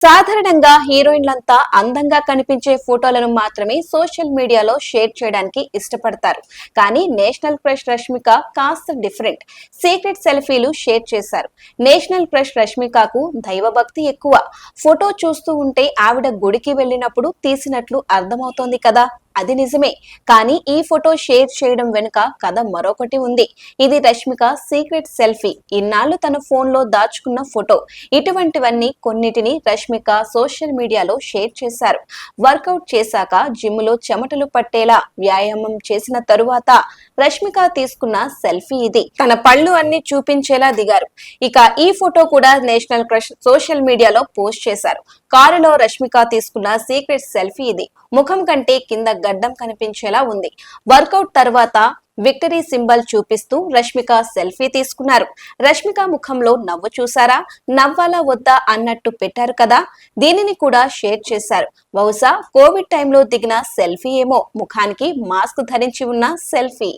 సాధారణంగా హీరోయిన్లంతా అందంగా కనిపించే ఫోటోలను మాత్రమే సోషల్ మీడియాలో షేర్ చేయడానికి ఇష్టపడతారు. కానీ నేషనల్ క్రష్ రష్మిక కాస్త డిఫరెంట్. సీక్రెట్ సెల్ఫీలు షేర్ చేశారు. నేషనల్ క్రష్ రష్మికకు దైవభక్తి ఎక్కువ. ఫోటో చూస్తూ ఉంటే ఆవిడ గుడికి వెళ్ళినప్పుడు తీసినట్లు అర్థమవుతోంది కదా. అది నిజమే. కానీ ఈ ఫోటో షేర్ చేయడం వెనుక కథ మరొకటి ఉంది. ఇది రష్మిక సీక్రెట్ సెల్ఫీ. ఇన్నాళ్లు తన ఫోన్ లో దాచుకున్న ఫోటో. ఇటువంటివన్నీ కొన్నిటిని రష్మిక సోషల్ మీడియాలో షేర్ చేశారు. వర్కౌట్ చేశాక జిమ్ లో చెమటలు పట్టేలా వ్యాయామం చేసిన తరువాత రష్మిక తీసుకున్న సెల్ఫీ ఇది. తన పళ్ళు అన్ని చూపించేలా దిగారు. ఇక ఈ ఫోటో కూడా నేషనల్ క్రష్ సోషల్ మీడియాలో పోస్ట్ చేశారు. కారులో రష్మిక తీసుకున్న సీక్రెట్ సెల్ఫీ ఇది. ముఖం కంటే కింద గడ్డం కనిపించేలా ఉంది. వర్కౌట్ తర్వాత విక్టరీ సింబల్ చూపిస్తూ రష్మిక సెల్ఫీ తీసుకున్నారు. రష్మిక ముఖంలో నవ్వు చూసారా? నవ్వాలా వద్దా అన్నట్టు పెట్టారు కదా. దీనిని కూడా షేర్ చేశారు. బహుశా కోవిడ్ టైంలో దిగిన సెల్ఫీ ఏమో. ముఖానికి మాస్క్ ధరించి ఉన్న సెల్ఫీ.